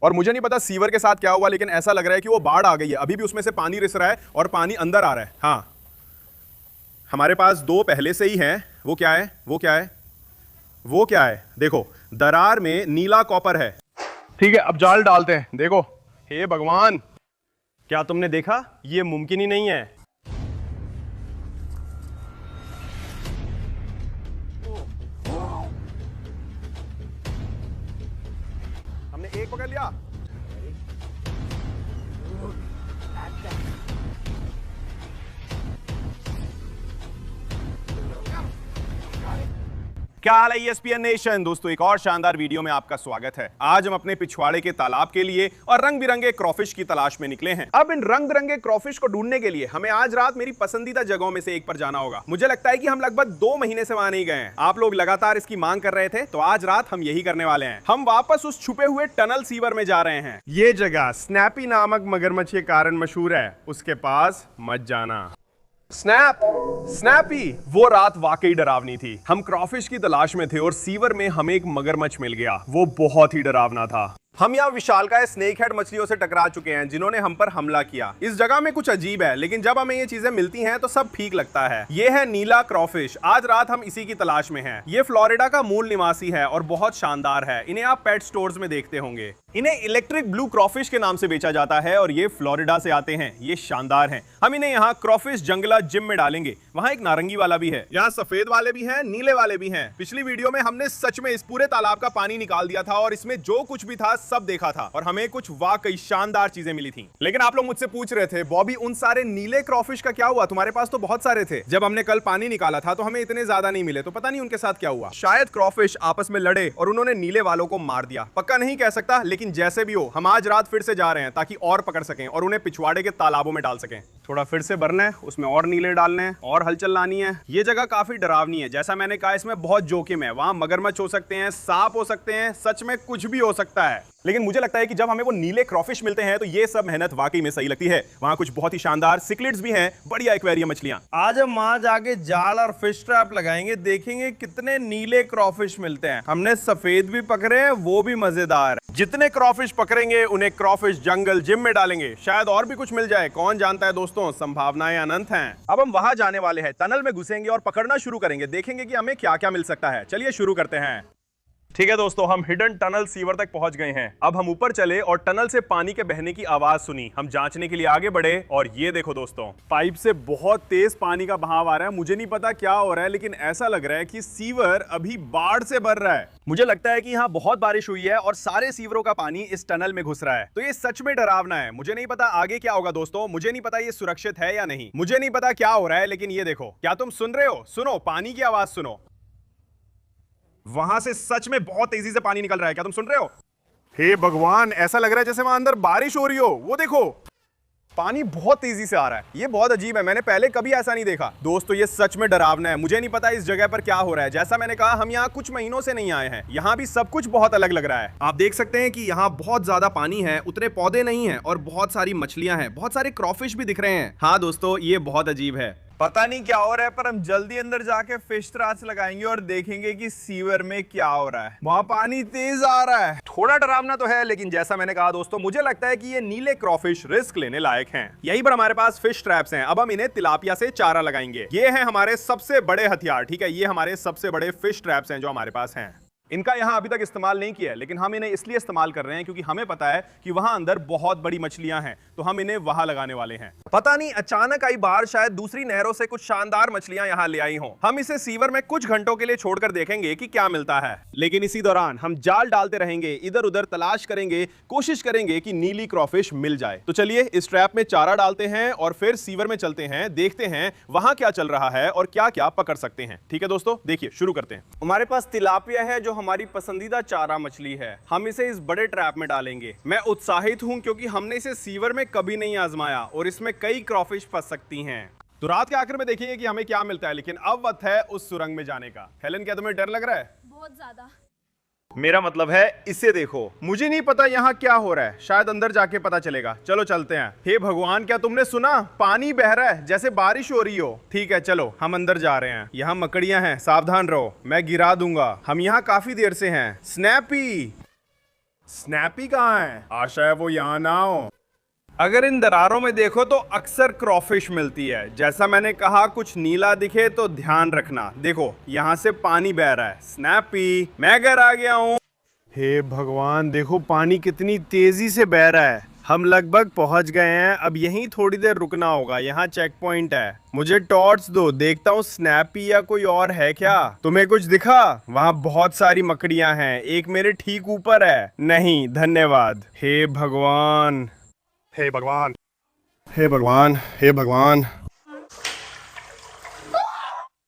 और मुझे नहीं पता सीवर के साथ क्या हुआ, लेकिन ऐसा लग रहा है कि वो बाढ़ आ गई है। अभी भी उसमें से पानी रिस रहा है और पानी अंदर आ रहा है। हाँ, हमारे पास दो पहले से ही हैं। वो क्या है, वो क्या है, वो क्या है? देखो, दरार में नीला कॉपर है। ठीक है, अब जाल डालते हैं। देखो, हे भगवान, क्या तुमने देखा? ये मुमकिन ही नहीं है। हमने एक पकड़ लिया। क्या हाल है ESPN नेशन? दोस्तों, एक और शानदार वीडियो में आपका स्वागत है। आज हम अपने पिछवाड़े के तालाब के लिए और रंग बिरंगे क्रॉफिश की तलाश में निकले हैं। अब इन रंग बिरंगे क्रॉफिश को ढूंढने के लिए हमें आज रात मेरी पसंदीदा जगहों में से एक पर जाना होगा। मुझे लगता है कि हम लगभग 2 महीने से वहां नहीं गए हैं। आप लोग लगातार इसकी मांग कर रहे थे, तो आज रात हम यही करने वाले हैं। हम वापस उस छुपे हुए टनल सीवर में जा रहे हैं। ये जगह स्नैपी नामक मगरमच्छ के कारण मशहूर है। उसके पास मत जाना। स्नैपी, वो रात वाकई डरावनी थी। हम क्रॉफिश की तलाश में थे और सीवर में हमें एक मगरमच्छ मिल गया। वो बहुत ही डरावना था। हम यहाँ विशालकाय स्नेक हेड मछलियों से टकरा चुके हैं, जिन्होंने हम पर हमला किया। इस जगह में कुछ अजीब है, लेकिन जब हमें ये चीजें मिलती हैं तो सब ठीक लगता है। ये है नीला क्रॉफिश। आज रात हम इसी की तलाश में हैं। ये फ्लोरिडा का मूल निवासी है और बहुत शानदार है। इन्हें आप पेट स्टोर्स में देखते होंगे। इन्हें इलेक्ट्रिक ब्लू क्रॉफिश के नाम से बेचा जाता है और ये फ्लोरिडा से आते हैं। ये शानदार हैं। हम इन्हें यहाँ क्रॉफिश जंगला जिम में डालेंगे। वहाँ एक नारंगी वाला भी है। यहाँ सफेद वाले भी हैं, नीले वाले भी हैं। पिछली वीडियो में हमने सच में इस पूरे तालाब का पानी निकाल दिया था और इसमें जो कुछ भी था सब देखा था और हमें कुछ वाकई शानदार चीजें मिली थी। लेकिन आप लोग मुझसे पूछ रहे थे, बॉबी, उन सारे नीले क्रॉफिश का क्या हुआ? तुम्हारे पास तो बहुत सारे थे। जब हमने कल पानी निकाला था तो हमें इतने ज्यादा नहीं मिले, तो पता नहीं उनके साथ क्या हुआ। शायद क्रॉफिश आपस में लड़े और उन्होंने नीले वालों को मार दिया। पक्का नहीं कह सकता, लेकिन जैसे भी हो, हम आज रात फिर से जा रहे हैं ताकि और पकड़ सकें और उन्हें पिछवाड़े के तालाबों में डाल सकें। थोड़ा फिर से भरना है, उसमें और नीले डालने हैं और हलचल लानी है। ये जगह काफी डरावनी है। जैसा मैंने कहा, इसमें बहुत जोखिम है। वहां मगरमच्छ हो सकते हैं, सांप हो सकते हैं, सच में कुछ भी हो सकता है। लेकिन मुझे लगता है कि जब हमें वो नीले क्रॉफिश मिलते हैं तो ये सब मेहनत वाकई में सही लगती है। वहां कुछ बहुत ही शानदार सिक्लिड्स भी हैं, बढ़िया एक्वेरियम मछलियां। आज हम वहां जाके जाल और फिश ट्रैप लगाएंगे, देखेंगे कितने नीले क्रॉफिश मिलते हैं। हमने सफेद भी पकड़े हैं, वो भी मजेदार। जितने क्रॉफिश पकड़ेंगे उन्हें क्रॉफिश जंगल जिम में डालेंगे। शायद और भी कुछ मिल जाए, कौन जानता है दोस्तों। संभावनाएं अनंत हैं। अब हम वहां जाने वाले हैं, टनल में घुसेंगे और पकड़ना शुरू करेंगे। देखेंगे कि हमें क्या क्या मिल सकता है। चलिए शुरू करते हैं। ठीक है दोस्तों, हम हिडन टनल सीवर तक पहुंच गए हैं। अब हम ऊपर चले और टनल से पानी के बहने की आवाज सुनी। हम जांचने के लिए आगे बढ़े और ये देखो दोस्तों, पाइप से बहुत तेज पानी का बहाव आ रहा है। मुझे नहीं पता क्या हो रहा है, लेकिन ऐसा लग रहा है कि सीवर अभी बाढ़ से भर रहा है। मुझे लगता है कि यहाँ बहुत बारिश हुई है और सारे सीवरों का पानी इस टनल में घुस रहा है। तो ये सच में डरावना है। मुझे नहीं पता आगे क्या होगा दोस्तों। मुझे नहीं पता ये सुरक्षित है या नहीं। मुझे नहीं पता क्या हो रहा है, लेकिन ये देखो। क्या तुम सुन रहे हो? सुनो, पानी की आवाज सुनो। वहां से सच में बहुत तेजी से पानी निकल रहा है। क्या तुम सुन रहे हो? हे भगवान, ऐसा लग रहा है जैसे वहां अंदर बारिश हो रही हो। वो देखो, पानी बहुत तेजी से आ रहा है। ये बहुत अजीब है, मैंने पहले कभी ऐसा नहीं देखा। दोस्तों, ये सच में डरावना है। मुझे नहीं पता इस जगह पर क्या हो रहा है। जैसा मैंने कहा, हम यहाँ कुछ महीनों से नहीं आए हैं। यहाँ भी सब कुछ बहुत अलग लग रहा है। आप देख सकते हैं कि यहाँ बहुत ज्यादा पानी है, उतने पौधे नहीं है और बहुत सारी मछलियां हैं। बहुत सारे क्रॉफिश भी दिख रहे हैं। हाँ दोस्तों, ये बहुत अजीब है। पता नहीं क्या हो रहा है, पर हम जल्दी अंदर जाके फिश ट्रैप्स लगाएंगे और देखेंगे कि सीवर में क्या हो रहा है। वहां पानी तेज आ रहा है। थोड़ा डरावना तो है, लेकिन जैसा मैंने कहा दोस्तों, मुझे लगता है कि ये नीले क्रॉफिश रिस्क लेने लायक हैं। यहीं पर हमारे पास फिश ट्रैप्स हैं। अब हम इन्हें तिलापिया से चारा लगाएंगे। ये हैं हमारे सबसे बड़े हथियार। ठीक है, ये हमारे सबसे बड़े फिश ट्रैप्स हैं जो हमारे पास हैं। इनका यहाँ अभी तक इस्तेमाल नहीं किया है, लेकिन हम इन्हें इसलिए इस्तेमाल कर रहे हैं क्योंकि हमें पता है कि वहां अंदर बहुत बड़ी मछलियां हैं, तो हम इन्हें वहां लगाने वाले हैं। पता नहीं अचानक आई बाढ़, शायद दूसरी नहरों से कुछ शानदार मछलियां यहाँ ले आई हों। हम इसे सीवर में कुछ घंटों के लिए छोड़कर देखेंगे कि क्या मिलता है। लेकिन इसी दौरान हम जाल डालते रहेंगे, इधर उधर तलाश करेंगे, कोशिश करेंगे कि नीली क्रॉफिश मिल जाए। तो चलिए इस ट्रैप में चारा डालते हैं और फिर सीवर में चलते हैं, देखते हैं वहां क्या चल रहा है और क्या क्या पकड़ सकते हैं। ठीक है दोस्तों, देखिए शुरू करते हैं। हमारे पास तिलापिया है, जो हमारी पसंदीदा चारा मछली है। हम इसे इस बड़े ट्रैप में डालेंगे। मैं उत्साहित हूं क्योंकि हमने इसे सीवर में कभी नहीं आजमाया और इसमें कई क्रॉफिश फंस सकती हैं। तो रात के आखिर में देखेंगे कि हमें क्या मिलता है। लेकिन अब वक्त है उस सुरंग में जाने का। हेलन, क्या तुम्हें डर लग रहा है? बहुत ज्यादा। मेरा मतलब है, इसे देखो। मुझे नहीं पता यहाँ क्या हो रहा है, शायद अंदर जाके पता चलेगा। चलो चलते हैं। हे भगवान, क्या तुमने सुना? पानी बह रहा है जैसे बारिश हो रही हो। ठीक है, चलो हम अंदर जा रहे हैं। यहाँ मकड़ियां हैं, सावधान रहो, मैं गिरा दूंगा। हम यहाँ काफी देर से हैं। स्नैपी, स्नैपी कहाँ है? आशा है वो यहाँ ना हो। अगर इन दरारों में देखो तो अक्सर क्रॉफिश मिलती है। जैसा मैंने कहा, कुछ नीला दिखे तो ध्यान रखना। देखो यहाँ से पानी बह रहा है। स्नैपी, मैं घर आ गया हूँ। हे भगवान, देखो पानी कितनी तेजी से बह रहा है। हम लगभग पहुंच गए हैं। अब यहीं थोड़ी देर रुकना होगा। यहाँ चेक पॉइंट है। मुझे टॉर्च दो, देखता हूँ स्नैपी या कोई और है क्या। तुम्हें कुछ दिखा? वहाँ बहुत सारी मकड़ियां हैं। एक मेरे ठीक ऊपर है। नहीं, धन्यवाद। हे भगवान, हे भगवान, हे भगवान, हे भगवान।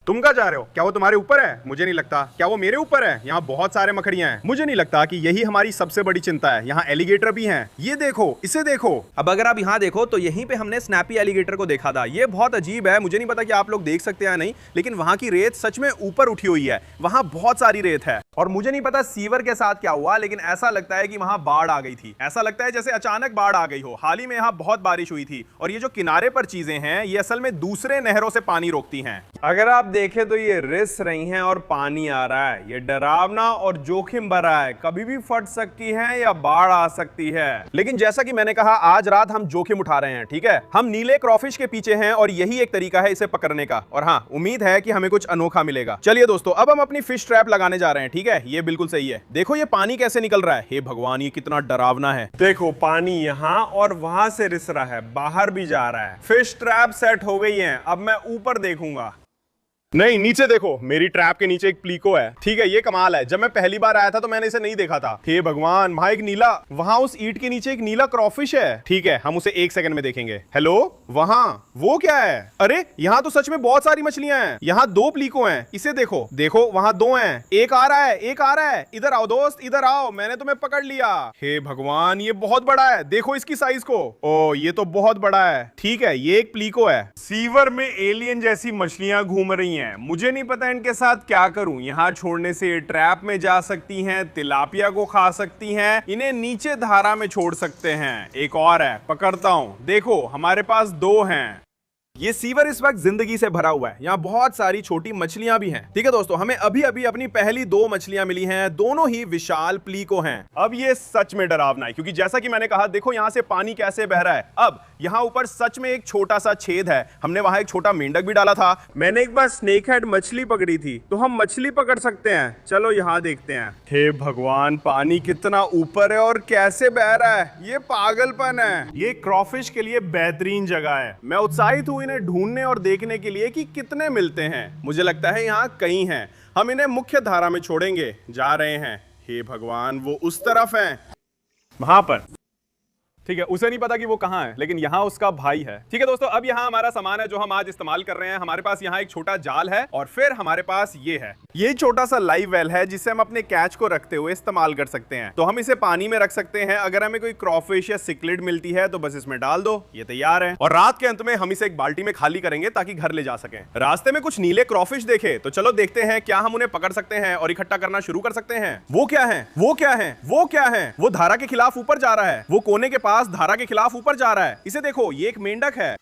तुम कहाँ जा रहे हो? क्या वो तुम्हारे ऊपर है? मुझे नहीं लगता। क्या वो मेरे ऊपर है? यहाँ बहुत सारे मकड़ियां हैं। मुझे नहीं लगता कि यही हमारी सबसे बड़ी चिंता है। यहाँ एलिगेटर भी हैं। ये देखो, इसे देखो। अब अगर आप यहाँ देखो तो यहीं पे हमने स्नैपी एलिगेटर को देखा था। ये बहुत अजीब है। मुझे नहीं पता कि आप लोग देख सकते हैं या नहीं, लेकिन वहाँ की रेत सच में ऊपर उठी हुई है। वहाँ बहुत सारी रेत है। और मुझे नहीं पता सीवर के साथ क्या हुआ, लेकिन ऐसा लगता है कि वहाँ बाढ़ आ गई थी। ऐसा लगता है जैसे अचानक बाढ़ आ गई हो। हाल ही में यहाँ बहुत बारिश हुई थी। और ये जो किनारे पर चीजें हैं, ये असल में दूसरे नहरों से पानी रोकती हैं। अगर आप देखें तो ये रिस रही हैं और पानी आ रहा है। ये डरावना और जोखिम भरा है। कभी भी फट सकती है या बाढ़ आ सकती है। लेकिन जैसा कि मैंने कहा, आज रात हम जोखिम उठा रहे हैं। ठीक है, हम नीले क्रॉफिश के पीछे हैं और यही एक तरीका है इसे पकड़ने का। और हाँ, उम्मीद है कि हमें कुछ अनोखा मिलेगा। चलिए दोस्तों, अब हम अपनी फिश ट्रैप लगाने जा रहे हैं। ठीक है, ये बिल्कुल सही है। देखो ये पानी कैसे निकल रहा है। हे भगवान, ये कितना डरावना है। देखो, पानी यहाँ और वहां से रिस रहा है, बाहर भी जा रहा है। फिश ट्रैप सेट हो गई है। अब मैं ऊपर देखूंगा। नहीं, नीचे देखो, मेरी ट्रैप के नीचे एक प्लीको है। ठीक है, ये कमाल है। जब मैं पहली बार आया था तो मैंने इसे नहीं देखा था। हे भगवान, वहां एक नीला, वहां उस ईंट के नीचे एक नीला क्रॉफिश है। ठीक है, हम उसे 1 सेकंड में देखेंगे। हेलो, वहां वो क्या है? अरे, यहाँ तो सच में बहुत सारी मछलियां हैं। यहाँ 2 प्लीको हैं। इसे देखो, देखो वहां 2 हैं। एक आ रहा है, एक आ रहा है। इधर आओ दोस्त, इधर आओ, मैंने तुम्हें पकड़ लिया। हे भगवान, ये बहुत बड़ा है। देखो इसकी साइज को। ओ, ये तो बहुत बड़ा है। ठीक है, ये एक प्लीको है। सीवर में एलियन जैसी मछलियां घूम रही हैं। मुझे नहीं पता इनके साथ क्या करूं। यहाँ छोड़ने से ये ट्रैप में जा सकती हैं, तिलापिया को खा सकती हैं, इन्हें नीचे धारा में छोड़ सकते हैं। एक और है, पकड़ता हूं। देखो, हमारे पास 2 हैं। ये सीवर इस वक्त जिंदगी से भरा हुआ है। यहाँ बहुत सारी छोटी मछलियां भी हैं। ठीक है दोस्तों, हमें अभी अभी अपनी पहली 2 मछलियां मिली हैं। दोनों ही विशाल प्लीको हैं। अब ये सच में डरावना है, क्योंकि जैसा कि मैंने कहा, देखो यहाँ से पानी कैसे बह रहा है। अब यहाँ ऊपर सच में एक छोटा सा छेद है। हमने वहां एक छोटा मेंढक भी डाला था। मैंने एक बार स्नेक हेड मछली पकड़ी थी, तो हम मछली पकड़ सकते हैं। चलो यहाँ देखते हैं। हे भगवान, पानी कितना ऊपर है और कैसे बह रहा है। ये पागलपन है। ये क्रॉफिश के लिए बेहतरीन जगह है। मैं उत्साहित हूँ इन्हें ढूंढने और देखने के लिए कि कितने मिलते हैं। मुझे लगता है यहाँ कई हैं। हम इन्हें मुख्य धारा में छोड़ेंगे। जा रहे हैं। हे भगवान, वो उस तरफ हैं, वहां पर। ठीक है, उसे नहीं पता कि वो कहाँ है, लेकिन यहाँ उसका भाई है। ठीक है दोस्तों, अब यहाँ हमारा सामान है जो हम आज इस्तेमाल कर रहे हैं। हमारे पास यहाँ एक छोटा जाल है और फिर हमारे पास ये है। ये छोटा सा लाइव वेल है जिससे हम अपने कैच को रखते हुए इस्तेमाल कर सकते हैं। तो हम इसे पानी में रख सकते हैं। अगर हमें कोई क्रॉफिश या सिक्लिड मिलती है तो बस इसमें डाल दो, ये तैयार है। और रात के अंत में हम इसे एक बाल्टी में खाली करेंगे ताकि घर ले जा सकें। रास्ते में कुछ नीले क्रॉफिश देखे तो चलो देखते हैं क्या हम उन्हें पकड़ सकते हैं और इकट्ठा करना शुरू कर सकते हैं। वो क्या है? वो क्या है? वो क्या है? वो धारा के खिलाफ ऊपर जा रहा है। वो कोने के पास धारा के खिलाफ ऊपर जा रहा है। इसे देखो, ये एक मेंढक है।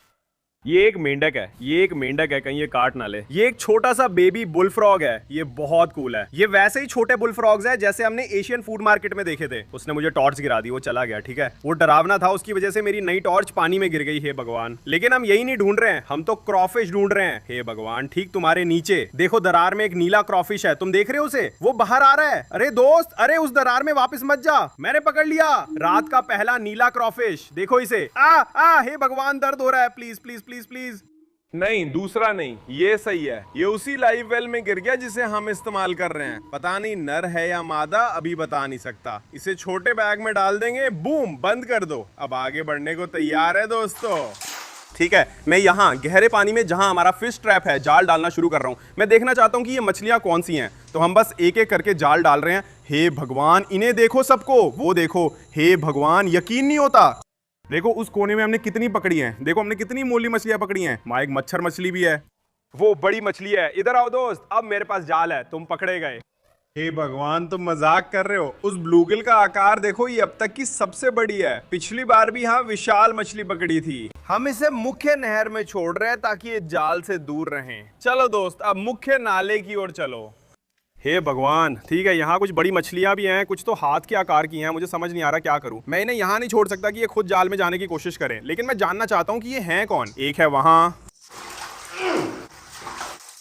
ये एक मेंढक है। ये एक मेंढक है, कहीं ये काट ना ले। ये एक छोटा सा बेबी बुल फ्रॉग है। ये बहुत कूल है। ये वैसे ही छोटे बुल फ्रॉग्स है जैसे हमने एशियन फूड मार्केट में देखे थे। उसने मुझे टॉर्च गिरा दी, वो चला गया। ठीक है, वो डरावना था, उसकी वजह से मेरी नई टॉर्च पानी में गिर गई। हे भगवान, लेकिन हम यही नहीं ढूंढ रहे हैं, हम तो क्रॉफिश ढूंढ रहे हैं। हे भगवान, ठीक तुम्हारे नीचे देखो, दरार में एक नीला क्रॉफिश है। तुम देख रहे हो उसे? वो बाहर आ रहा है। अरे दोस्त, अरे उस दरार में वापस मत जा, मैंने पकड़ लिया। रात का पहला नीला क्रॉफिश, देखो इसे। हे भगवान, दर्द हो रहा है। Please please please please. नहीं, दूसरा नहीं, ये सही है। ये उसी लाइव वेल में गिर गया जिसे हम इस्तेमाल कर रहे हैं। पता नहीं नर है या मादा, अभी बता नहीं सकता। इसे छोटे बैग में डाल देंगे। बूम, बंद कर दो। अब आगे बढ़ने को तैयार है दोस्तों। ठीक है, मैं यहाँ गहरे पानी में जहाँ हमारा फिश ट्रैप है जाल डालना शुरू कर रहा हूँ। मैं देखना चाहता हूँ कि ये मछलियाँ कौन सी हैं। तो हम बस एक एक करके जाल डाल रहे हैं। हे भगवान, इन्हें देखो सबको। वो देखो, हे भगवान, यकीन नहीं होता। देखो उस कोने में हमने कितनी पकड़ी हैं। देखो हमने कितनी मोली मछलियां पकड़ी हैं। वहां एक मच्छर मछली भी है। वो बड़ी मछली है। इधर आओ दोस्त, अब मेरे पास जाल है, तुम पकड़े गए। हे भगवान, तुम मजाक कर रहे हो? उस ब्लूगिल का आकार देखो, ये अब तक की सबसे बड़ी है। पिछली बार भी यहाँ विशाल मछली पकड़ी थी। हम इसे मुख्य नहर में छोड़ रहे हैं ताकि ये जाल से दूर रहें। चलो दोस्त, अब मुख्य नाले की ओर चलो। हे भगवान, ठीक है, यहाँ कुछ बड़ी मछलियां भी हैं, कुछ तो हाथ के आकार की हैं, मुझे समझ नहीं आ रहा क्या करूं। मैं इन्हें यहाँ नहीं छोड़ सकता कि ये खुद जाल में जाने की कोशिश करें, लेकिन मैं जानना चाहता हूँ कि ये हैं कौन। एक है वहाँ,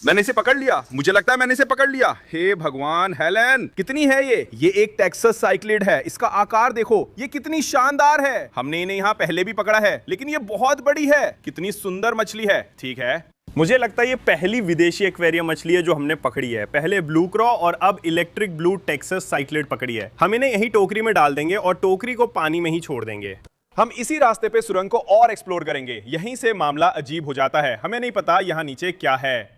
मैंने इसे पकड़ लिया, मुझे लगता है मैंने इसे पकड़ लिया। हे भगवान, हेलेन, कितनी है ये एक टेक्सास साइक्लिड है। इसका आकार देखो, ये कितनी शानदार है। हमने इन्हें यहाँ पहले भी पकड़ा है, लेकिन ये बहुत बड़ी है। कितनी सुंदर मछली है। ठीक है, मुझे लगता है ये पहली विदेशी एक्वेरियम मछली है जो हमने पकड़ी है। पहले ब्लू क्रॉ और अब इलेक्ट्रिक ब्लू टेक्सास साइक्लिड पकड़ी है। हम इन्हें यही टोकरी में डाल देंगे और टोकरी को पानी में ही छोड़ देंगे। हम इसी रास्ते पे सुरंग को और एक्सप्लोर करेंगे। यहीं से मामला अजीब हो जाता है, हमें नहीं पता यहाँ नीचे क्या है।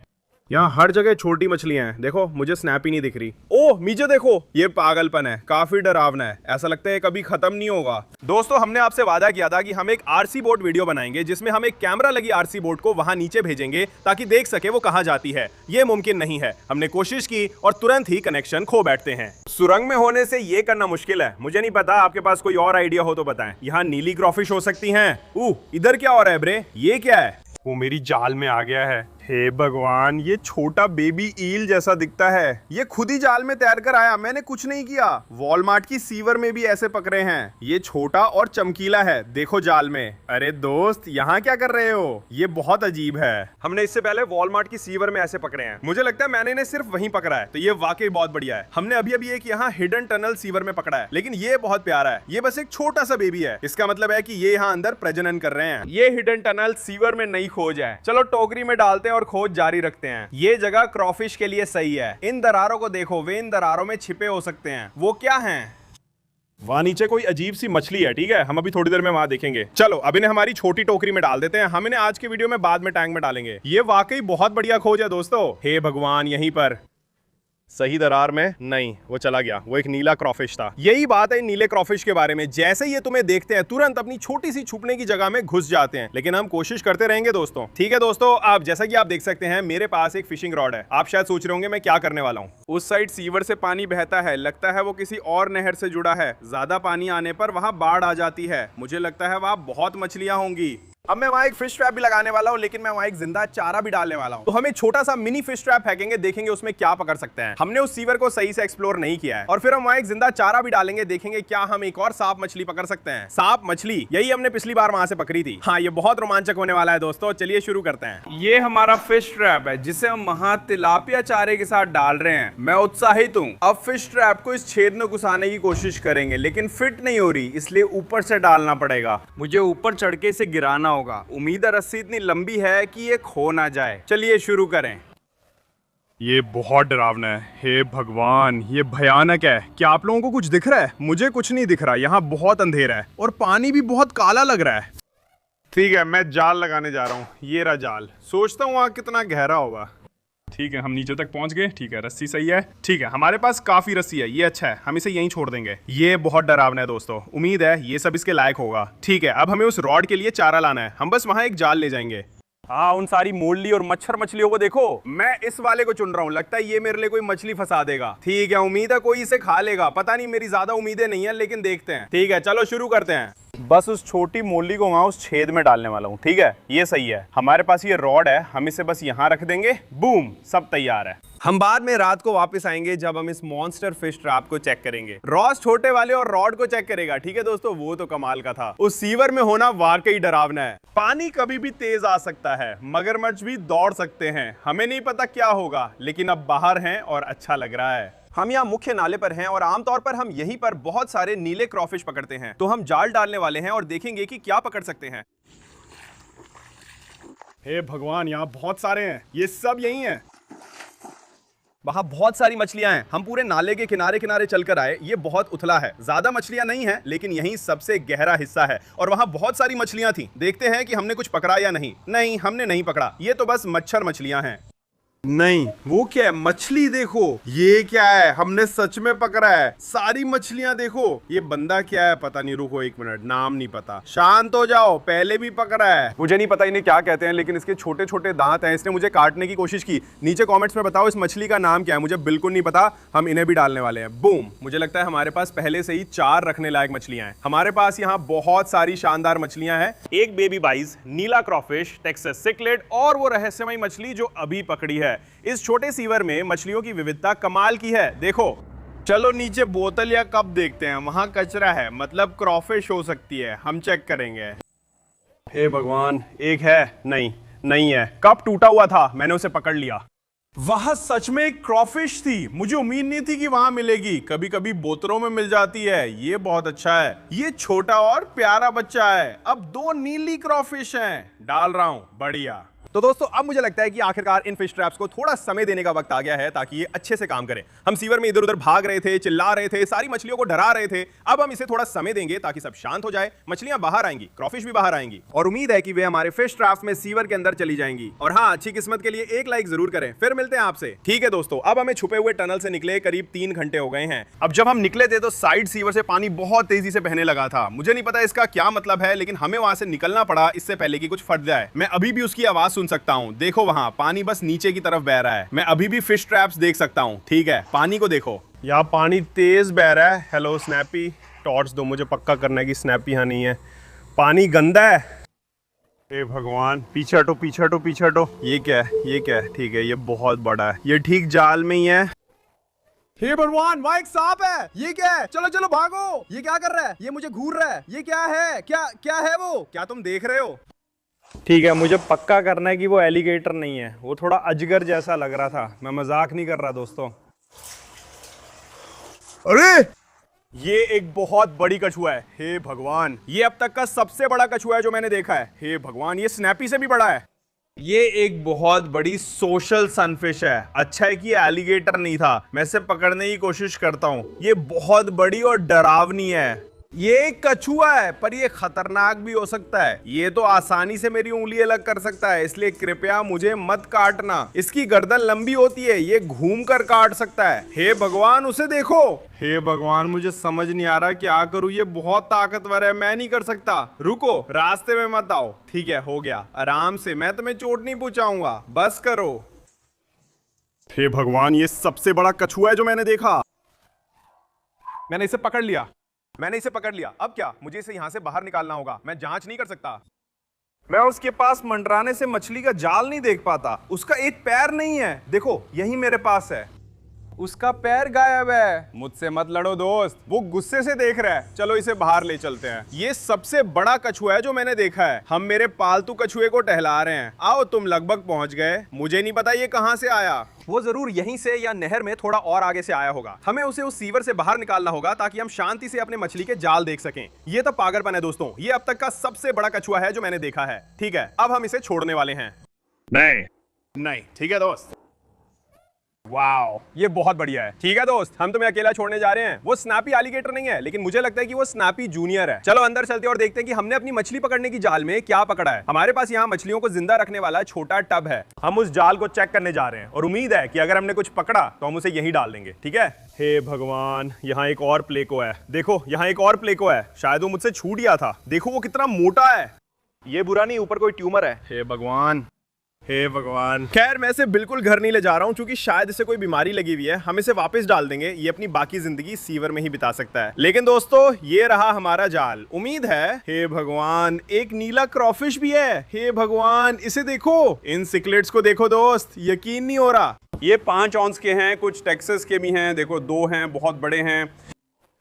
यहाँ हर जगह छोटी मछलियां हैं। देखो, मुझे स्नैपी नहीं दिख रही। ओह, नीचे देखो, ये पागलपन है, काफी डरावना है। ऐसा लगता है कभी खत्म नहीं होगा। दोस्तों, हमने आपसे वादा किया था कि हम एक आरसी बोट वीडियो बनाएंगे जिसमें हम एक कैमरा लगी आरसी बोट को वहां नीचे भेजेंगे ताकि देख सके वो कहां जाती है। ये मुमकिन नहीं है। हमने कोशिश की और तुरंत ही कनेक्शन खो बैठते हैं। सुरंग में होने से ये करना मुश्किल है। मुझे नहीं पता, आपके पास कोई और आइडिया हो तो बताएं। यहाँ नीली क्रॉफिश हो सकती हैं। इधर क्या हो रहा है ब्रे? ये क्या है? वो मेरी जाल में आ गया है। हे भगवान, ये छोटा बेबी ईल जैसा दिखता है। ये खुद ही जाल में तैर कर आया, मैंने कुछ नहीं किया। वॉलमार्ट की सीवर में भी ऐसे पकड़े हैं। ये छोटा और चमकीला है, देखो जाल में। अरे दोस्त, यहाँ क्या कर रहे हो? ये बहुत अजीब है। हमने इससे पहले वॉलमार्ट की सीवर में ऐसे पकड़े हैं। मुझे लगता है मैंने इन्हें सिर्फ वहीं पकड़ा है, तो ये वाकई बहुत बढ़िया है। हमने अभी अभी एक यहाँ हिडन टनल सीवर में पकड़ा है, लेकिन ये बहुत प्यारा है। ये बस एक छोटा सा बेबी है। इसका मतलब है कि ये यहाँ अंदर प्रजनन कर रहे हैं। ये हिडन टनल सीवर में नई खोज है। चलो टोकरी में डालते हैं और खोज जारी रखते हैं। ये जगह क्रॉफिश के लिए सही है। इन दरारों को देखो, वे इन दरारों में छिपे हो सकते हैं। वो क्या हैं? वहां नीचे कोई अजीब सी मछली है। ठीक है, हम अभी थोड़ी देर में वहां देखेंगे। चलो, अब इन्हें हमारी छोटी टोकरी में डाल देते हैं। हम इन्हें आज के वीडियो में बाद में टैंक में डालेंगे। ये वाकई बहुत बढ़िया खोज है दोस्तों। हे भगवान, यहीं पर सही दरार में नहीं, वो चला गया। वो एक नीला क्रॉफिश था। यही बात है नीले क्रॉफिश के बारे में। जैसे ही ये तुम्हें देखते हैं, तुरंत अपनी छोटी सी छुपने की जगह में घुस जाते हैं। लेकिन हम कोशिश करते रहेंगे दोस्तों। ठीक है दोस्तों, आप जैसा कि आप देख सकते हैं, मेरे पास एक फिशिंग रॉड है। आप शायद सोच रहे होंगे मैं क्या करने वाला हूँ। उस साइड सीवर से पानी बहता है, लगता है वो किसी और नहर से जुड़ा है। ज्यादा पानी आने पर वहां बाढ़ आ जाती है। मुझे लगता है वहां बहुत मछलियां होंगी। अब मैं वहां एक फिश ट्रैप भी लगाने वाला हूं, लेकिन मैं वहां एक जिंदा चारा भी डालने वाला हूं। तो हम एक छोटा सा मिनी फिश ट्रैप फेंकेंगे, देखेंगे उसमें क्या पकड़ सकते हैं। हमने उस सीवर को सही से एक्सप्लोर नहीं किया है। और फिर हम वहां एक जिंदा चारा भी डालेंगे, देखेंगे क्या हम एक और सांप मछली पकड़ सकते हैं। सांप मछली, यही हमने पिछली बार वहां से पकड़ी थी। हाँ, ये बहुत रोमांचक होने वाला है दोस्तों। चलिए शुरू करते हैं। ये हमारा फिश ट्रैप है जिसे हम वहां तिलापिया चारे के साथ डाल रहे हैं। मैं उत्साहित हूँ। अब फिश ट्रैप को इस छेद में घुसाने की कोशिश करेंगे, लेकिन फिट नहीं हो रही, इसलिए ऊपर से डालना पड़ेगा। मुझे ऊपर चढ़ के इसे गिराना होगा। उम्मीद है रस्सी इतनी लंबी है कि ये खो ना जाए। चलिए शुरू करें। ये बहुत डरावना है। हे भगवान, ये भयानक है। क्या आप लोगों को कुछ दिख रहा है? मुझे कुछ नहीं दिख रहा। यहाँ बहुत अंधेरा है और पानी भी बहुत काला लग रहा है। ठीक है, मैं जाल लगाने जा रहा हूँ। ये रहा जाल। सोचता हूँ वहाँ कितना गहरा होगा। ठीक है, हम नीचे तक पहुंच गए। ठीक है, रस्सी सही है। ठीक है, हमारे पास काफी रस्सी है। ये अच्छा है, हम इसे यहीं छोड़ देंगे। ये बहुत डरावना है दोस्तों। उम्मीद है ये सब इसके लायक होगा। ठीक है, अब हमें उस रॉड के लिए चारा लाना है। हम बस वहां एक जाल ले जाएंगे। हाँ, उन सारी मोरली और मच्छर मछलियों को देखो। मैं इस वाले को चुन रहा हूँ। लगता है ये मेरे लिए कोई मछली फंसा देगा। ठीक है, उम्मीद है कोई इसे खा लेगा। पता नहीं, मेरी ज्यादा उम्मीदें नहीं है, लेकिन देखते हैं। ठीक है, चलो शुरू करते हैं। बस उस छोटी मोरली को वहां उस छेद में डालने वाला हूँ। ठीक है, ये सही है। हमारे पास ये रॉड है, हम इसे बस यहाँ रख देंगे। बूम, सब तैयार है। हम बाद में रात को वापस आएंगे जब हम इस मॉन्स्टर फिश ट्रैप को चेक करेंगे। रॉस छोटे वाले और रॉड को चेक करेगा। ठीक है दोस्तों, वो तो कमाल का था। उस सीवर में होना वाकई डरावना है। पानी कभी भी तेज आ सकता है, मगरमच्छ भी दौड़ सकते हैं। हमें नहीं पता क्या होगा, लेकिन अब बाहर हैं और अच्छा लग रहा है। हम यहाँ मुख्य नाले पर हैं और आमतौर पर हम यहीं पर बहुत सारे नीले क्रॉफिश पकड़ते हैं। तो हम जाल डालने वाले हैं और देखेंगे कि क्या पकड़ सकते हैं। हे भगवान, यहाँ बहुत सारे हैं। ये सब यही हैं। वहां बहुत सारी मछलियां हैं। हम पूरे नाले के किनारे किनारे चलकर आए। ये बहुत उथला है, ज्यादा मछलियां नहीं हैं, लेकिन यही सबसे गहरा हिस्सा है। और वहां बहुत सारी मछलियां थी। देखते हैं कि हमने कुछ पकड़ा या नहीं। नहीं, हमने नहीं पकड़ा। ये तो बस मच्छर मछलियां हैं। नहीं, वो क्या है? मछली देखो। ये क्या है? हमने सच में पकड़ा है। सारी मछलियां देखो। ये बंदा क्या है पता नहीं। रुको एक मिनट, नाम नहीं पता। शांत हो जाओ, पहले भी पकड़ा है। मुझे नहीं पता इन्हें क्या कहते हैं, लेकिन इसके छोटे छोटे दांत हैं। इसने मुझे काटने की कोशिश की। नीचे कमेंट्स में बताओ इस मछली का नाम क्या है। मुझे बिल्कुल नहीं पता। हम इन्हें भी डालने वाले हैं। बूम, मुझे लगता है हमारे पास पहले से ही 4 रखने लायक मछलियां हैं। हमारे पास यहाँ बहुत सारी शानदार मछलियां हैं। एक बेबी बाइज, नीला क्रॉफिश, टेक्सास सिकलेट और वो रहस्यमयी मछली जो अभी पकड़ी है। है। इस छोटे सीवर में मछलियों की विविधता कमाल की है। देखो, चलो नीचे बोतल या कप देखते हैं। वहां कचरा है, मतलब क्रॉफिश हो सकती है। हम चेक करेंगे। हे भगवान, एक है? नहीं है। कप टूटा हुआ था, मैंने उसे पकड़ लिया। वह सच में एक क्रॉफिश थी। मुझे उम्मीद नहीं थी कि वहां मिलेगी। कभी कभी बोतलों में मिल जाती है। ये बहुत अच्छा है। ये छोटा और प्यारा बच्चा है। अब 2 नीली क्रॉफिश हैं। डाल रहा हूं। बढ़िया। तो दोस्तों, अब मुझे लगता है कि आखिरकार इन फिश ट्रैप्स को थोड़ा समय देने का वक्त आ गया है ताकि ये अच्छे से काम करें। हम सीवर में इधर उधर भाग रहे थे, चिल्ला रहे थे, सारी मछलियों को डरा रहे थे। अब हम इसे थोड़ा समय देंगे ताकि सब शांत हो जाए, मछलियां बाहर आएंगी, क्रॉफिश भी बाहर आएंगी, और उम्मीद है कि वे हमारे फिश ट्रैप्स में सीवर के अंदर चली जाएंगी। और हाँ, अच्छी किस्मत के लिए एक लाइक जरूर करें। फिर मिलते हैं आपसे। ठीक है दोस्तों, अब हमें छुपे हुए टनल से निकले करीब 3 घंटे हो गए हैं। अब जब हम निकले थे तो साइड सीवर से पानी बहुत तेजी से बहने लगा था। मुझे नहीं पता इसका क्या मतलब है, लेकिन हमें वहां से निकलना पड़ा इससे पहले कि कुछ फट जाए। मैं अभी भी उसकी आवाज सुन सकता हूँ। देखो, वहां पानी बस नीचे की तरफ बह रहा है। मैं अभी भी फिश ट्रैप्स देख सकता हूं। ठीक है, पानी को देखो, यहाँ पानी तेज बह रहा है। हेलो स्नैपी, टॉर्च दो, मुझे पक्का करना है कि स्नैपी यहाँ नहीं है। पानी गंदा है। हे भगवान, पीछे हटो, पीछे हटो, पीछे हटो। ये क्या है? ठीक है, ये बहुत बड़ा है। ये ठीक जाल में ही है। हे भगवान, वहाँ एक सांप है। ये क्या है? चलो चलो भागो। ये क्या कर रहा है? ये मुझे घूर रहा है। ये क्या है? क्या है वो? क्या तुम देख रहे हो? ठीक है, मुझे पक्का करना है कि वो एलिगेटर नहीं है। वो थोड़ा अजगर जैसा लग रहा था। मैं मजाक नहीं कर रहा दोस्तों। अरे, ये एक बहुत बड़ी कछुआ है। हे भगवान, ये अब तक का सबसे बड़ा कछुआ है जो मैंने देखा है। हे भगवान, ये स्नैपी से भी बड़ा है। ये एक बहुत बड़ी सोशल सनफिश है। अच्छा है कि एलिगेटर नहीं था। मैं इसे पकड़ने की कोशिश करता हूँ। ये बहुत बड़ी और डरावनी है। ये एक कछुआ है, पर ये खतरनाक भी हो सकता है। ये तो आसानी से मेरी उंगली अलग कर सकता है, इसलिए कृपया मुझे मत काटना। इसकी गर्दन लंबी होती है, ये घूम कर काट सकता है। हे भगवान, उसे देखो। हे भगवान, मुझे समझ नहीं आ रहा क्या करूं। ये बहुत ताकतवर है, मैं नहीं कर सकता। रुको, रास्ते में मत आओ। ठीक है, हो गया, आराम से, मैं तुम्हें चोट नहीं पहुंचाऊंगा, बस करो। हे भगवान, ये सबसे बड़ा कछुआ है जो मैंने देखा। मैंने इसे पकड़ लिया। अब क्या? मुझे इसे यहां से बाहर निकालना होगा। मैं जांच नहीं कर सकता। मैं उसके पास मंडराने से मछली का जाल नहीं देख पाता। उसका एक पैर नहीं है। देखो, यही मेरे पास है। उसका पैर गायब है। मुझसे मत लड़ो दोस्त, वो गुस्से से देख रहा है। चलो इसे बाहर ले चलते हैं। ये सबसे बड़ा कछुआ है जो मैंने देखा है। हम मेरे पालतू कछुए को टहला रहे हैं। आओ, तुम लगभग पहुंच गए। मुझे नहीं पता ये कहां से आया। वो जरूर यहीं से या नहर में थोड़ा और आगे से आया होगा। हमें उसे उस सीवर से बाहर निकालना होगा ताकि हम शांति से अपने मछली के जाल देख सकें। ये तो पागलपन है दोस्तों। ये अब तक का सबसे बड़ा कछुआ है जो मैंने देखा है। ठीक है, अब हम इसे छोड़ने वाले हैं। नहीं, ठीक है दोस्त। वाओ, ये बहुत बढ़िया है। ठीक है दोस्त, हम तुम्हें अकेला छोड़ने जा रहे हैं। वो स्नैपी एलिगेटर नहीं है, लेकिन मुझे लगता है कि वो स्नैपी जूनियर है। चलो अंदर चलते हैं और देखते हैं कि हमने अपनी मछली पकड़ने की जाल में क्या पकड़ा है। हमारे पास यहाँ मछलियों को जिंदा रखने वाला छोटा टब है। हम उस जाल को चेक करने जा रहे हैं और उम्मीद है कि अगर हमने कुछ पकड़ा तो हम उसे यहीं डाल देंगे। ठीक है। हे भगवान, यहाँ एक और प्लेको है। देखो, यहाँ एक और प्लेको है। शायद वो मुझसे छूट गया था। देखो वो कितना मोटा है। ये बुरा नहीं, ऊपर कोई ट्यूमर है। हे भगवान, हे भगवान। खैर, मैं इसे बिल्कुल घर नहीं ले जा रहा हूं क्योंकि शायद इसे कोई बीमारी लगी हुई है। हम इसे वापस डाल देंगे। ये अपनी बाकी जिंदगी सीवर में ही बिता सकता है। लेकिन दोस्तों, ये रहा हमारा जाल। उम्मीद है। हे भगवान, एक नीला क्रॉफिश भी है। हे भगवान, इसे देखो। इन सिकलेट्स को देखो दोस्त, यकीन नहीं हो रहा। ये 5 ऑन्स के हैं, कुछ टेक्सास के भी हैं। देखो, 2 हैं, बहुत बड़े हैं।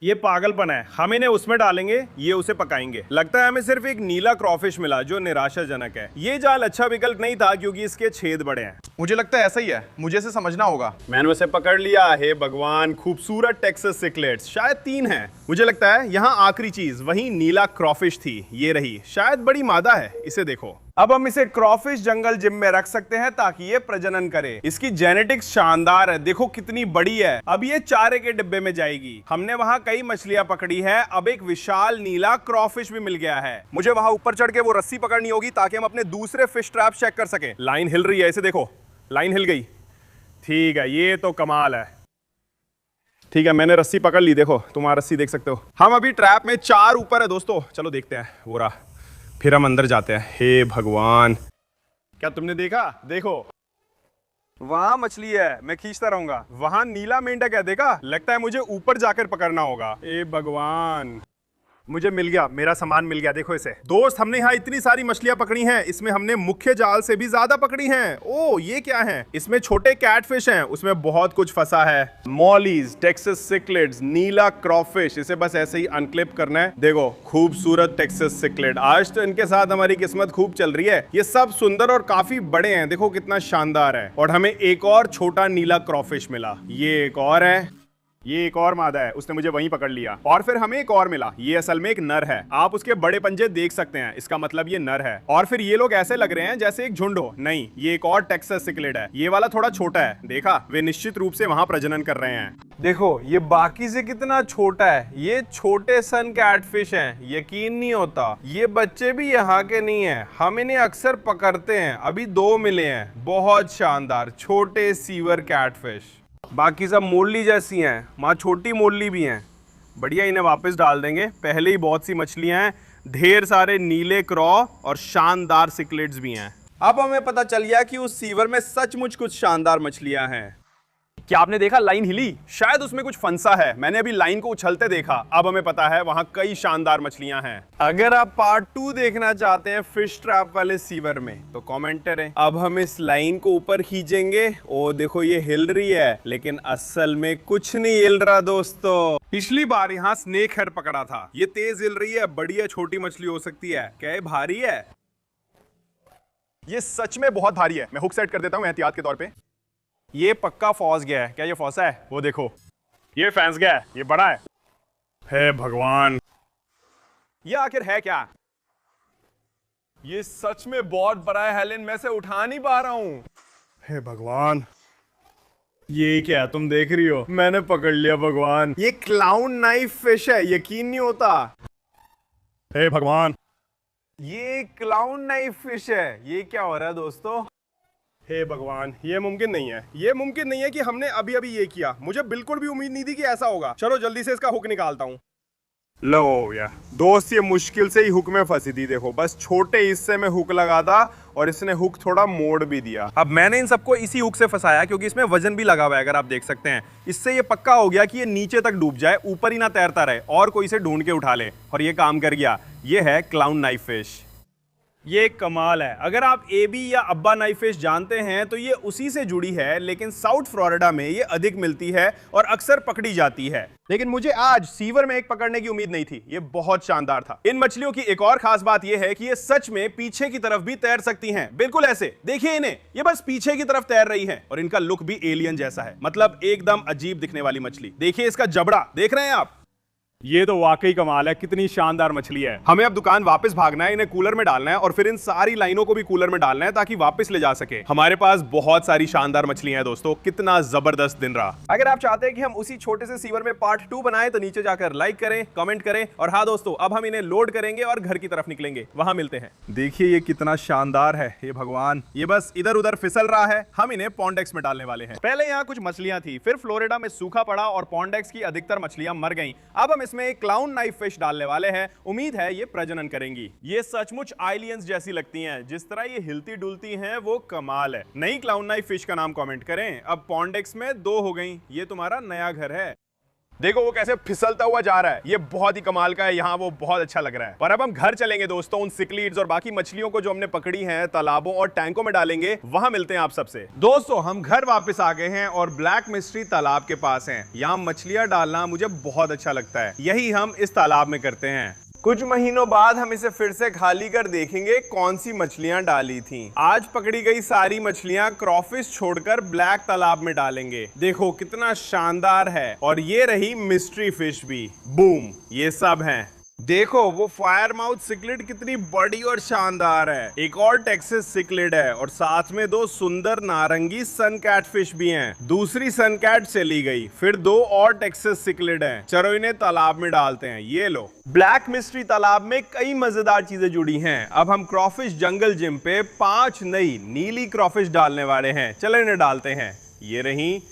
ये पागलपन है। हम इन्हें उसमें डालेंगे, ये उसे पकाएंगे। लगता है हमें सिर्फ एक नीला क्रॉफिश मिला जो निराशाजनक है। ये जाल अच्छा विकल्प नहीं था क्योंकि इसके छेद बड़े हैं। मुझे लगता है ऐसा ही है। मुझे इसे समझना होगा। मैंने उसे पकड़ लिया। हे भगवान, खूबसूरत टेक्सास सिकलेट्स। शायद 3 हैं। मुझे लगता है यहाँ आखिरी चीज वही नीला क्रॉफिश थी। ये रही। शायद बड़ी मादा है। इसे देखो। अब हम इसे क्रॉफिश जंगल जिम में रख सकते हैं ताकि ये प्रजनन करे। इसकी जेनेटिक्स शानदार है। देखो कितनी बड़ी है। अब ये चारे के डिब्बे में जाएगी। हमने वहां कई मछलियां पकड़ी है। अब एक विशाल नीला क्रॉफिश भी मिल गया है। मुझे वहां ऊपर चढ़ के वो रस्सी पकड़नी होगी ताकि हम अपने दूसरे फिश ट्रैप चेक कर सके। लाइन हिल रही है, इसे देखो। लाइन हिल गई। ठीक है, ये तो कमाल है। ठीक है, मैंने रस्सी पकड़ ली। देखो, तुम रस्सी देख सकते हो। हम अभी ट्रैप में 4 ऊपर है दोस्तों। चलो देखते हैं। वो रहा। फिर हम अंदर जाते हैं। हे भगवान, क्या तुमने देखा? देखो, वहां मछली है। मैं खींचता रहूंगा। वहां नीला मेंढक है। देखा? लगता है मुझे ऊपर जाकर पकड़ना होगा। हे भगवान, मुझे मिल गया, मेरा सामान मिल गया। देखो इसे दोस्त, हमने यहाँ इतनी सारी मछलियां पकड़ी हैं, इसमें हमने मुख्य जाल से भी ज्यादा पकड़ी हैं। ओ ये क्या है? इसमें छोटे कैटफिश हैं, उसमें बहुत कुछ फंसा है। मॉलीज, टेक्सास सिक्लेट्स, नीला क्रॉफिश, इसे बस ऐसे ही अनक्लिप करना है। देखो खूबसूरत टेक्सास सिक्लेट, आज तो इनके साथ हमारी किस्मत खूब चल रही है। ये सब सुंदर और काफी बड़े हैं, देखो कितना शानदार है। और हमें एक और छोटा नीला क्रॉफिश मिला, ये एक और है, ये एक और मादा है, उसने मुझे वहीं पकड़ लिया। और फिर हमें एक और मिला, ये असल में एक नर है। आप उसके बड़े पंजे देख सकते हैं, इसका मतलब ये नर है। और फिर ये लोग ऐसे लग रहे हैं जैसे एक झुंड हो। नहीं, ये एक और टेक्सास सिक्लेट है, ये वाला थोड़ा छोटा है। देखा, वे निश्चित रूप से वहां प्रजनन कर रहे हैं। देखो ये बाकी से कितना छोटा है। ये छोटे सन कैटफिश हैं, यकीन नहीं होता। ये बच्चे भी यहाँ के नहीं है, हम इन्हें अक्सर पकड़ते हैं। अभी 2 मिले हैं, बहुत शानदार छोटे सीवर कैटफिश। बाकी सब मोरली जैसी हैं, माँ छोटी मोरली भी हैं। बढ़िया, इन्हें वापस डाल देंगे। पहले ही बहुत सी मछलियां हैं, ढेर सारे नीले क्रॉ और शानदार सिक्लेट्स भी हैं। अब हमें पता चल गया कि उस सीवर में सचमुच कुछ शानदार मछलियां हैं। क्या आपने देखा लाइन हिली? शायद उसमें कुछ फंसा है, मैंने अभी लाइन को उछलते देखा। अब हमें पता है वहां कई शानदार मछलियां हैं। अगर आप पार्ट 2 देखना चाहते हैं फिश ट्रैप वाले सीवर में तो कमेंट करें। अब हम इस लाइन को ऊपर खींचेंगे। ओ देखो ये हिल रही है, लेकिन असल में कुछ नहीं हिल रहा दोस्तों। पिछली बार यहाँ स्नेक हेड पकड़ा था, ये तेज हिल रही है। बड़ी या छोटी मछली हो सकती है। क्या ये भारी है? ये सच में बहुत भारी है। मैं हुक सेट कर देता हूँ एहतियात के तौर पे। ये पक्का फंस गया है। क्या ये फंसा है? वो देखो, ये फंस गया है। ये बड़ा है। हे भगवान, ये आखिर है क्या? ये सच में बहुत बड़ा है हेलेन, मैं इसे उठा नहीं पा रहा हूं। हे भगवान, ये क्या है? तुम देख रही हो, मैंने पकड़ लिया। भगवान, ये क्लाउन नाइफ फिश है, यकीन नहीं होता। हे भगवान, ये क्लाउन नाइफ फिश है। ये क्या हो रहा है दोस्तों? हे भगवान, ये मुमकिन नहीं है। ये मुमकिन नहीं है कि हमने अभी अभी ये किया। मुझे बिल्कुल भी उम्मीद नहीं थी कि ऐसा होगा। चलो जल्दी से इसका हुक निकालता हूँ। लो या दोस्त, ये मुश्किल से ही हुक में फंसी थी। देखो, बस छोटे हिस्से में हुक लगा था और इसने हुक थोड़ा मोड़ भी दिया। अब मैंने इन सबको इसी हुक से फंसाया क्योंकि इसमें वजन भी लगा हुआ है, अगर आप देख सकते हैं। इससे ये पक्का हो गया कि ये नीचे तक डूब जाए, ऊपर ही ना तैरता रहे और कोई इसे ढूंढ के उठा ले। और ये काम कर गया। ये है क्लाउन नाइफ फिश। ये एक कमाल है। अगर आप एबी या अब्बा नाइफ फिश जानते हैं तो ये उसी से जुड़ी है, लेकिन साउथ फ्लोरिडा में ये अधिक मिलती है और अक्सर पकड़ी जाती है। लेकिन मुझे आज सीवर में एक पकड़ने की उम्मीद नहीं थी। ये बहुत शानदार था। इन मछलियों की एक और खास बात ये है कि ये सच में पीछे की तरफ भी तैर सकती हैं, बिल्कुल ऐसे। देखिए इन्हें, ये बस पीछे की तरफ तैर रही हैं और इनका लुक भी एलियन जैसा है, मतलब एकदम अजीब दिखने वाली मछली। देखिए इसका जबड़ा, देख रहे हैं आप? ये तो वाकई कमाल है, कितनी शानदार मछली है। हमें अब दुकान वापस भागना है, इन्हें कूलर में डालना है और फिर इन सारी लाइनों को भी कूलर में डालना है ताकि वापस ले जा सके। हमारे पास बहुत सारी शानदार मछलियां हैं दोस्तों। कितना जबरदस्त दिन रहा। अगर आप चाहते हैं कि हम उसी छोटे से सीवर में पार्ट 2 बनाएं तो नीचे जाकर लाइक करें, कमेंट करें। और हाँ दोस्तों, अब हम इन्हें लोड करेंगे और घर की तरफ निकलेंगे, वहां मिलते हैं। देखिए ये कितना शानदार है। हे भगवान, ये बस इधर उधर फिसल रहा है। हम इन्हें पॉन्डेक्स में डालने वाले हैं। पहले यहाँ कुछ मछलियां थी, फिर फ्लोरिडा में सूखा पड़ा और पॉन्डेक्स की अधिकतर मछलियां मर गईं। अब हम इसमें एक क्लाउन नाइफ फिश डालने वाले हैं। उम्मीद है ये प्रजनन करेंगी। ये सचमुच एलियंस जैसी लगती हैं। जिस तरह ये हिलती डुलती हैं वो कमाल है। नई क्लाउन नाइफ फिश का नाम कमेंट करें। अब पॉन्डेक्स में 2 हो गई। ये तुम्हारा नया घर है। देखो वो कैसे फिसलता हुआ जा रहा है। ये बहुत ही कमाल का है। यहाँ वो बहुत अच्छा लग रहा है। पर अब हम घर चलेंगे दोस्तों। उन सिक्लीड्स और बाकी मछलियों को जो हमने पकड़ी हैं तालाबों और टैंकों में डालेंगे। वहां मिलते हैं आप सबसे। दोस्तों हम घर वापस आ गए हैं और ब्लैक मिस्ट्री तालाब के पास हैं। यहाँ मछलियां डालना मुझे बहुत अच्छा लगता है। यही हम इस तालाब में करते हैं। कुछ महीनों बाद हम इसे फिर से खाली कर देखेंगे कौन सी मछलियां डाली थीं। आज पकड़ी गई सारी मछलियां क्रॉफिश छोड़कर ब्लैक तालाब में डालेंगे। देखो कितना शानदार है। और ये रही मिस्ट्री फिश भी। बूम, ये सब हैं। देखो वो फायर माउथ सिक्लेट कितनी बड़ी और शानदार है। एक और टेक्सास सिक्लेट है और साथ में 2 सुंदर नारंगी सन कैटफिश भी हैं। दूसरी सन कैट चली गई। फिर 2 और टेक्सास सिक्लेट हैं। चलो इन्हें तालाब में डालते हैं। ये लो, ब्लैक मिस्ट्री तालाब में कई मजेदार चीजें जुड़ी हैं। अब हम क्रॉफिश जंगल जिम पे 5 नई नीली क्रॉफिश डालने वाले हैं। चलो इन्हें डालते हैं। ये रही।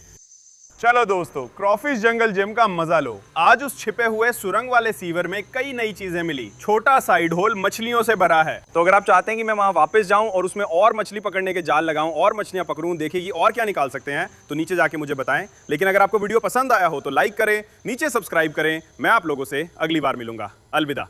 चलो दोस्तों, क्रॉफिश जंगल जिम का मजा लो। आज उस छिपे हुए सुरंग वाले सीवर में कई नई चीजें मिली। छोटा साइड होल मछलियों से भरा है। तो अगर आप चाहते हैं कि मैं वहां वापस जाऊं और उसमें और मछली पकड़ने के जाल लगाऊं और मछलियां पकड़ूं, देखिए कि और क्या निकाल सकते हैं, तो नीचे जाके मुझे बताएं। लेकिन अगर आपको वीडियो पसंद आया हो तो लाइक करें, नीचे सब्सक्राइब करें। मैं आप लोगों से अगली बार मिलूंगा। अलविदा।